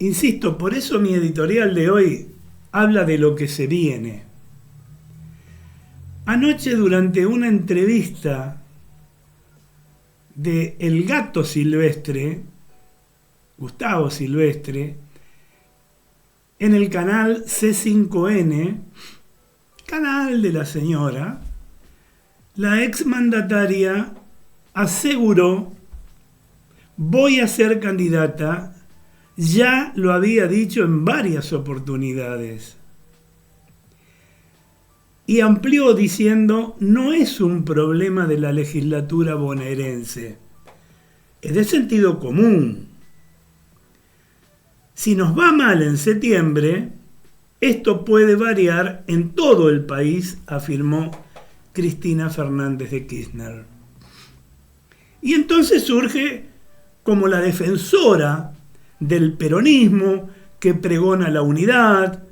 Insisto, por eso mi editorial de hoy habla de lo que se viene. Anoche, durante una entrevista de El Gato Silvestre, Gustavo Silvestre, en el canal C5N, canal de la señora, la exmandataria aseguró: voy a ser candidata, ya lo había dicho en varias oportunidades. Y amplió diciendo: no es un problema de la legislatura bonaerense, es de sentido común. Si nos va mal en septiembre, esto puede variar en todo el país, afirmó Cristina Fernández de Kirchner. Y entonces surge como la defensora del peronismo que pregona la unidad,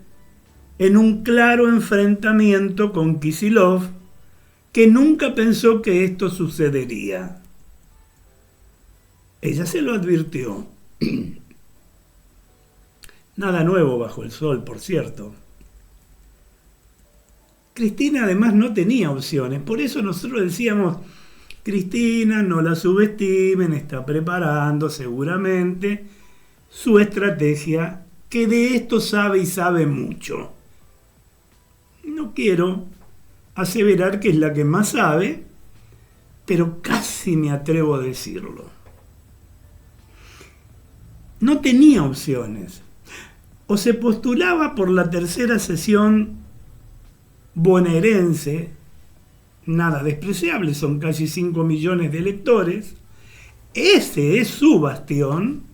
en un claro enfrentamiento con Kicillof, que nunca pensó que esto sucedería. Ella se lo advirtió. Nada nuevo bajo el sol, por cierto. Cristina además no tenía opciones, por eso nosotros decíamos: Cristina, no la subestimen, está preparando seguramente su estrategia, que de esto sabe y sabe mucho. No quiero aseverar que es la que más sabe, pero casi me atrevo a decirlo. No tenía opciones. O se postulaba por la tercera sesión bonaerense, nada despreciable, son casi 5 millones de electores, ese es su bastión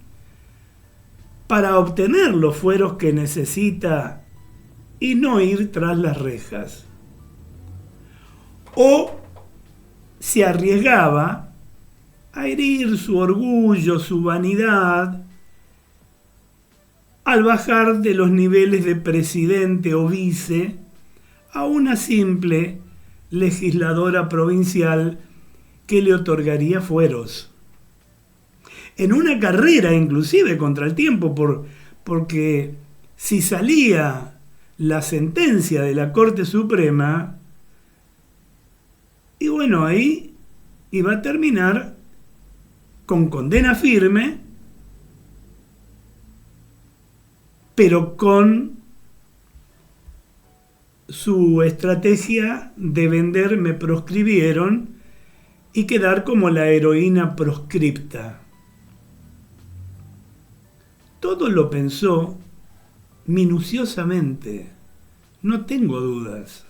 para obtener los fueros que necesita y no ir tras las rejas. O se arriesgaba a herir su orgullo, su vanidad, al bajar de los niveles de presidente o vice a una simple legisladora provincial que le otorgaría fueros. En una carrera inclusive contra el tiempo, porque si salía la sentencia de la Corte Suprema, y bueno, ahí iba a terminar con condena firme, pero con su estrategia de vender "me proscribieron" y quedar como la heroína proscripta. Todo lo pensó minuciosamente, no tengo dudas.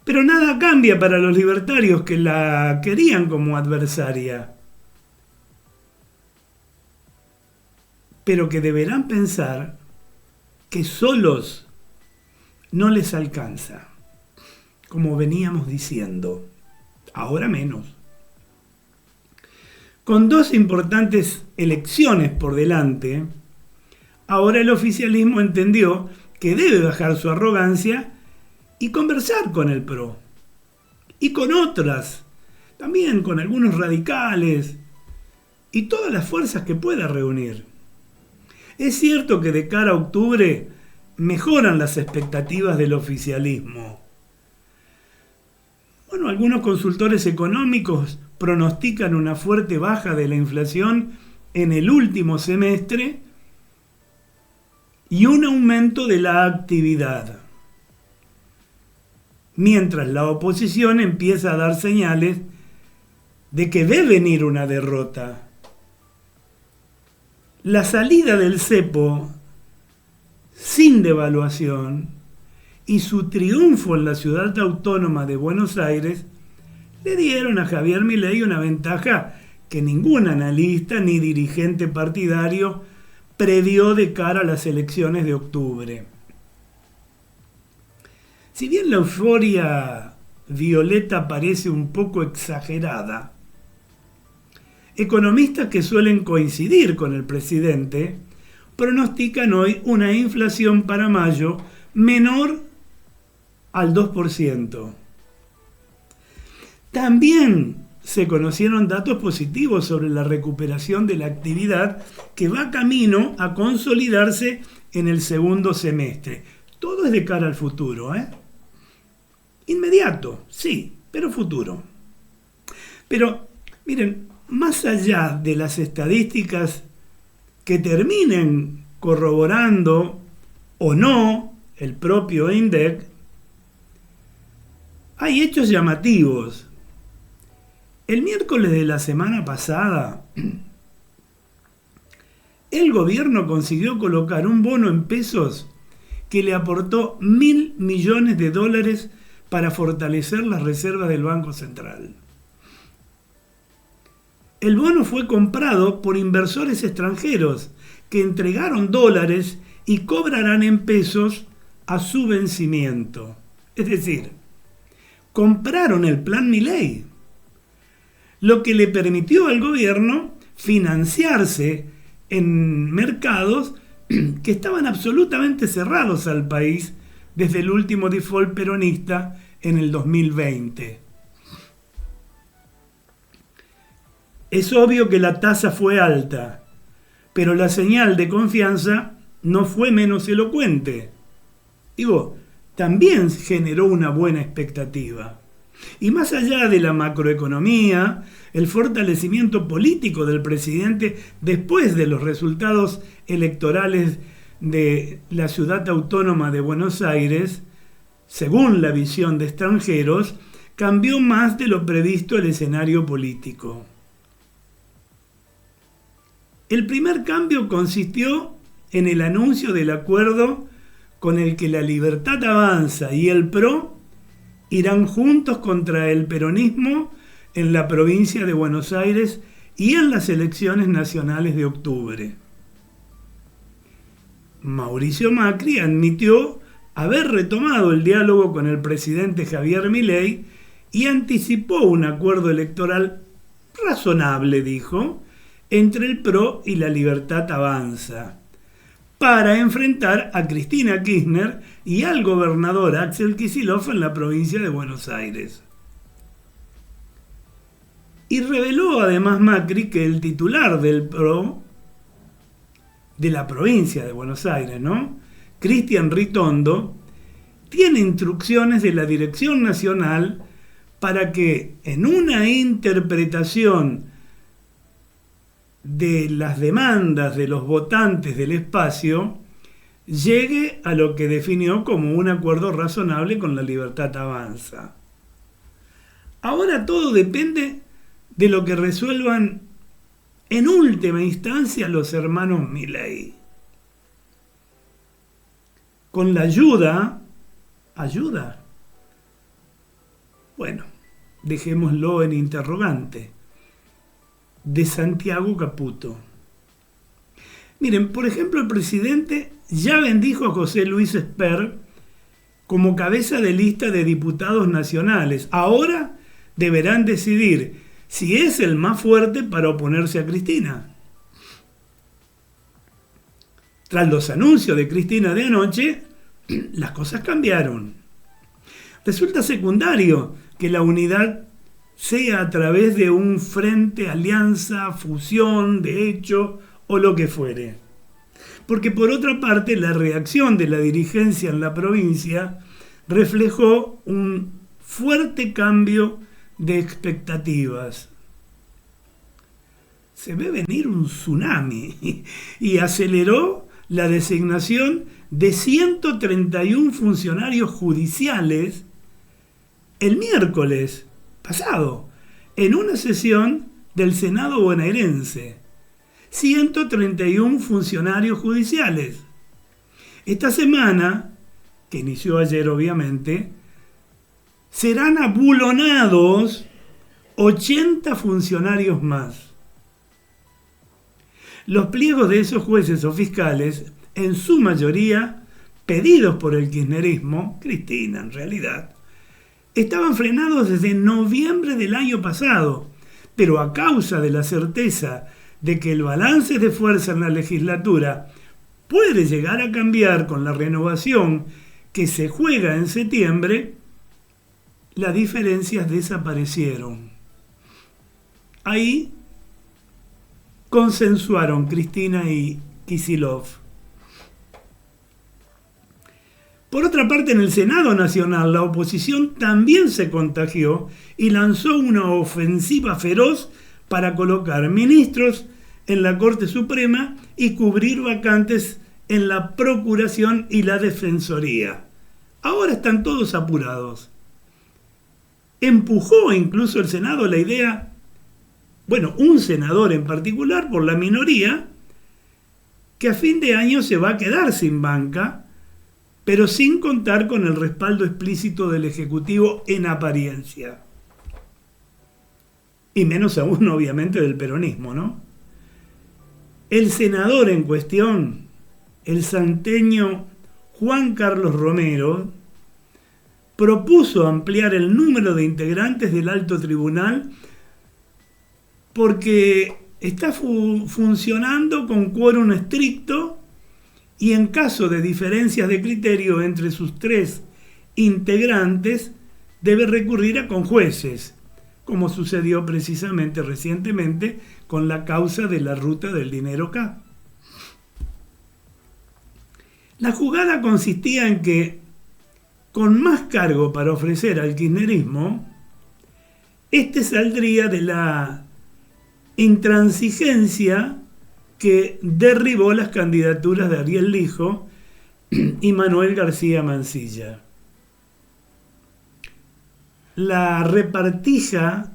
Pero nada cambia para los libertarios que la querían como adversaria, pero que deberán pensar que solos no les alcanza, como veníamos diciendo, ahora menos. Con 2 importantes elecciones por delante, ahora el oficialismo entendió que debe bajar su arrogancia y conversar con el PRO. Y con otras, también con algunos radicales y todas las fuerzas que pueda reunir. Es cierto que de cara a octubre mejoran las expectativas del oficialismo. Bueno, algunos consultores económicos pronostican una fuerte baja de la inflación en el último semestre y un aumento de la actividad, mientras la oposición empieza a dar señales de que ve venir una derrota. La salida del cepo sin devaluación y su triunfo en la ciudad autónoma de Buenos Aires le dieron a Javier Milei una ventaja que ningún analista ni dirigente partidario previó de cara a las elecciones de octubre. Si bien la euforia violeta parece un poco exagerada, economistas que suelen coincidir con el presidente pronostican hoy una inflación para mayo menor al 2%. También se conocieron datos positivos sobre la recuperación de la actividad que va camino a consolidarse en el segundo semestre. Todo es de cara al futuro, ¿eh? Inmediato, sí, pero futuro. Pero, miren, más allá de las estadísticas que terminen corroborando o no el propio INDEC, hay hechos llamativos. El miércoles de la semana pasada, el gobierno consiguió colocar un bono en pesos que le aportó $1.000 millones para fortalecer las reservas del Banco Central. El bono fue comprado por inversores extranjeros que entregaron dólares y cobrarán en pesos a su vencimiento. Es decir, compraron el plan Milei, lo que le permitió al gobierno financiarse en mercados que estaban absolutamente cerrados al país desde el último default peronista en el 2020. Es obvio que la tasa fue alta, pero la señal de confianza no fue menos elocuente. También generó una buena expectativa. Y más allá de la macroeconomía, el fortalecimiento político del presidente después de los resultados electorales de la ciudad autónoma de Buenos Aires, según la visión de extranjeros, cambió más de lo previsto el escenario político. El primer cambio consistió en el anuncio del acuerdo con el que la Libertad Avanza y el PRO irán juntos contra el peronismo en la provincia de Buenos Aires y en las elecciones nacionales de octubre. Mauricio Macri admitió haber retomado el diálogo con el presidente Javier Milei y anticipó un acuerdo electoral razonable, dijo, entre el PRO y la Libertad Avanza, para enfrentar a Cristina Kirchner y al gobernador Axel Kicillof en la provincia de Buenos Aires. Y reveló además Macri que el titular del PRO de la provincia de Buenos Aires, Cristian Ritondo, tiene instrucciones de la Dirección Nacional para que en una interpretación de las demandas de los votantes del espacio llegue a lo que definió como un acuerdo razonable con la Libertad Avanza. Ahora todo depende de lo que resuelvan en última instancia los hermanos Milei. Con la ayuda, bueno, dejémoslo en interrogante, de Santiago Caputo. Miren, por ejemplo, el presidente ya bendijo a José Luis Esper como cabeza de lista de diputados nacionales. Ahora deberán decidir si es el más fuerte para oponerse a Cristina. Tras los anuncios de Cristina de anoche, las cosas cambiaron. Resulta secundario que la unidad sea a través de un frente, alianza, fusión, de hecho, o lo que fuere. Porque por otra parte, la reacción de la dirigencia en la provincia reflejó un fuerte cambio de expectativas. Se ve venir un tsunami y aceleró la designación de 131 funcionarios judiciales el miércoles pasado, en una sesión del Senado bonaerense. 131 funcionarios judiciales. Esta semana, que inició ayer obviamente, serán abulonados 80 funcionarios más. Los pliegos de esos jueces o fiscales, en su mayoría pedidos por el kirchnerismo, Cristina en realidad, estaban frenados desde noviembre del año pasado, pero a causa de la certeza de que el balance de fuerza en la legislatura puede llegar a cambiar con la renovación que se juega en septiembre, las diferencias desaparecieron. Ahí consensuaron Cristina y Kicillof. Por otra parte, en el Senado Nacional, la oposición también se contagió y lanzó una ofensiva feroz para colocar ministros en la Corte Suprema y cubrir vacantes en la Procuración y la Defensoría. Ahora están todos apurados. Empujó incluso el Senado la idea, un senador en particular por la minoría, que a fin de año se va a quedar sin banca, pero sin contar con el respaldo explícito del Ejecutivo en apariencia. Y menos aún, obviamente, del peronismo, ¿no? El senador en cuestión, el santeño Juan Carlos Romero, propuso ampliar el número de integrantes del Alto Tribunal porque está funcionando con quórum estricto y en caso de diferencias de criterio entre sus 3 integrantes debe recurrir a conjueces, como sucedió precisamente recientemente con la causa de la ruta del dinero K. La jugada consistía en que, con más cargo para ofrecer al kirchnerismo, este saldría de la intransigencia que derribó las candidaturas de Ariel Lijo y Manuel García Mansilla. La repartija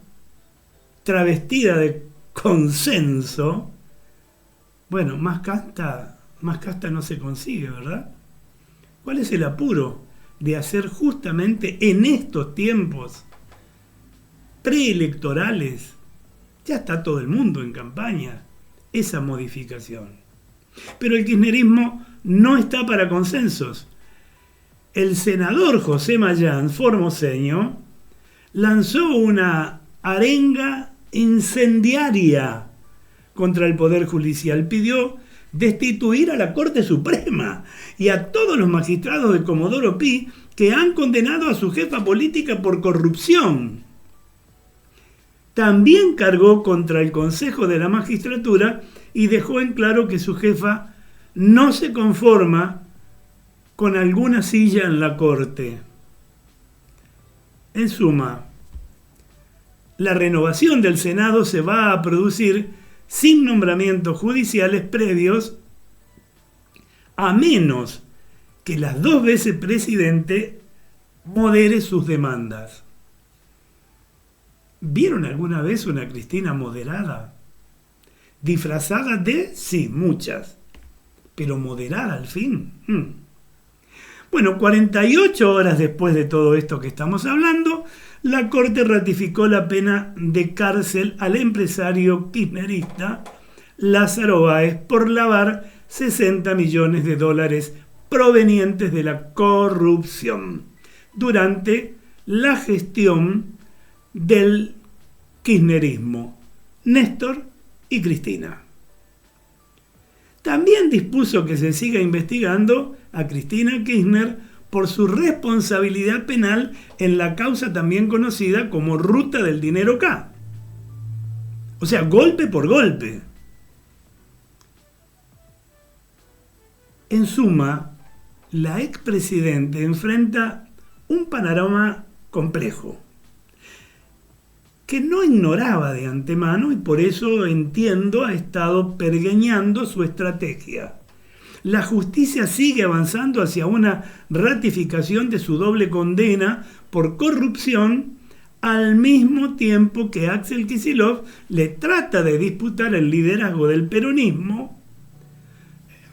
travestida de consenso, más casta no se consigue, ¿verdad? ¿Cuál es el apuro de hacer justamente en estos tiempos preelectorales? Ya está todo el mundo en campaña, esa modificación. Pero el kirchnerismo no está para consensos. El senador José Mayans, formoseño, lanzó una arenga incendiaria contra el Poder Judicial. Pidió destituir a la Corte Suprema y a todos los magistrados de Comodoro Pi que han condenado a su jefa política por corrupción. También cargó contra el Consejo de la Magistratura y dejó en claro que su jefa no se conforma con alguna silla en la Corte. En suma, la renovación del Senado se va a producir sin nombramientos judiciales previos, a menos que las 2 veces presidente modere sus demandas. ¿Vieron alguna vez una Cristina moderada? Disfrazada de, sí, muchas, pero moderada al fin. 48 horas después de todo esto que estamos hablando, la Corte ratificó la pena de cárcel al empresario kirchnerista Lázaro Báez por lavar $60 millones provenientes de la corrupción durante la gestión del kirchnerismo, Néstor y Cristina. También dispuso que se siga investigando a Cristina Kirchner por su responsabilidad penal en la causa también conocida como Ruta del Dinero K. O sea, golpe por golpe. En suma, la expresidente enfrenta un panorama complejo que no ignoraba de antemano y por eso entiendo ha estado pergeñando su estrategia. La justicia sigue avanzando hacia una ratificación de su doble condena por corrupción, al mismo tiempo que Axel Kicillof le trata de disputar el liderazgo del peronismo,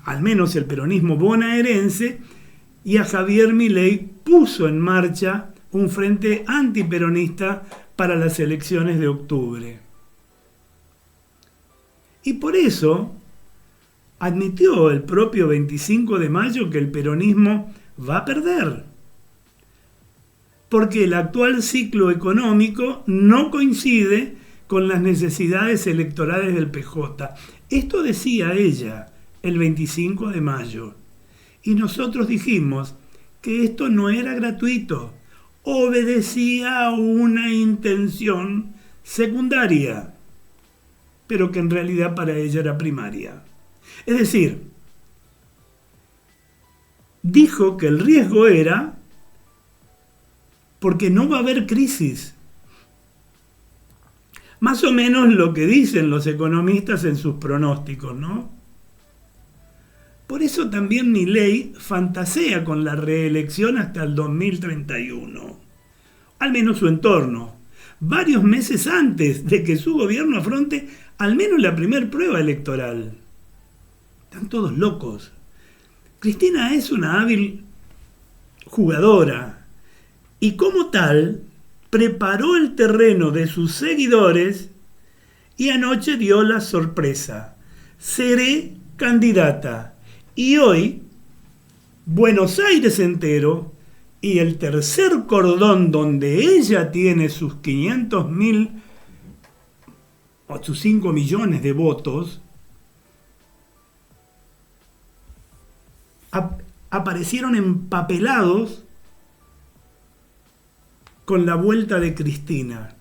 al menos el peronismo bonaerense, y a Javier Milei puso en marcha un frente antiperonista para las elecciones de octubre. Y por eso admitió el propio 25 de mayo que el peronismo va a perder, porque el actual ciclo económico no coincide con las necesidades electorales del PJ. Esto decía ella el 25 de mayo. Y nosotros dijimos que esto no era gratuito, obedecía a una intención secundaria. pero que en realidad para ella era primaria. Es decir, dijo que el riesgo era porque no va a haber crisis. Más o menos lo que dicen los economistas en sus pronósticos, ¿no? Por eso también Milei fantasea con la reelección hasta el 2031. Al menos su entorno. Varios meses antes de que su gobierno afronte al menos la primer prueba electoral. Están todos locos. Cristina es una hábil jugadora y como tal preparó el terreno de sus seguidores y anoche dio la sorpresa. Seré candidata. Y hoy, Buenos Aires entero y el tercer cordón donde ella tiene sus 500.000 o sus 5 millones de votos, aparecieron empapelados con la vuelta de Cristina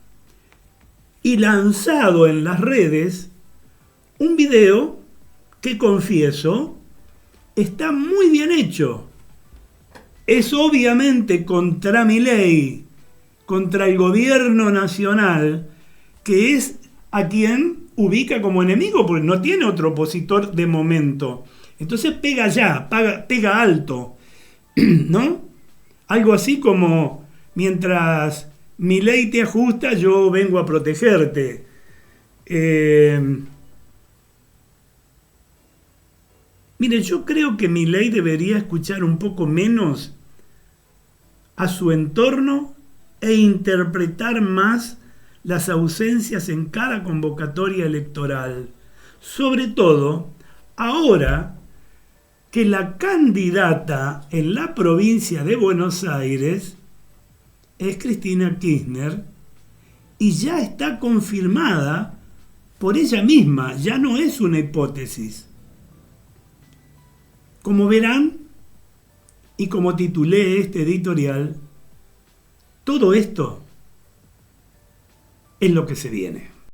y lanzado en las redes un video que, confieso, está muy bien hecho. Es obviamente contra Milei, contra el gobierno nacional, que es a quien ubica como enemigo, porque no tiene otro opositor de momento. Entonces pega ya, pega alto, ¿no? Algo así como, mientras Milei te ajusta, yo vengo a protegerte. Mire, yo creo que Milei debería escuchar un poco menos a su entorno e interpretar más las ausencias en cada convocatoria electoral. Sobre todo, ahora que la candidata en la provincia de Buenos Aires es Cristina Kirchner y ya está confirmada por ella misma, ya no es una hipótesis. Como verán, y como titulé este editorial, todo esto es lo que se viene.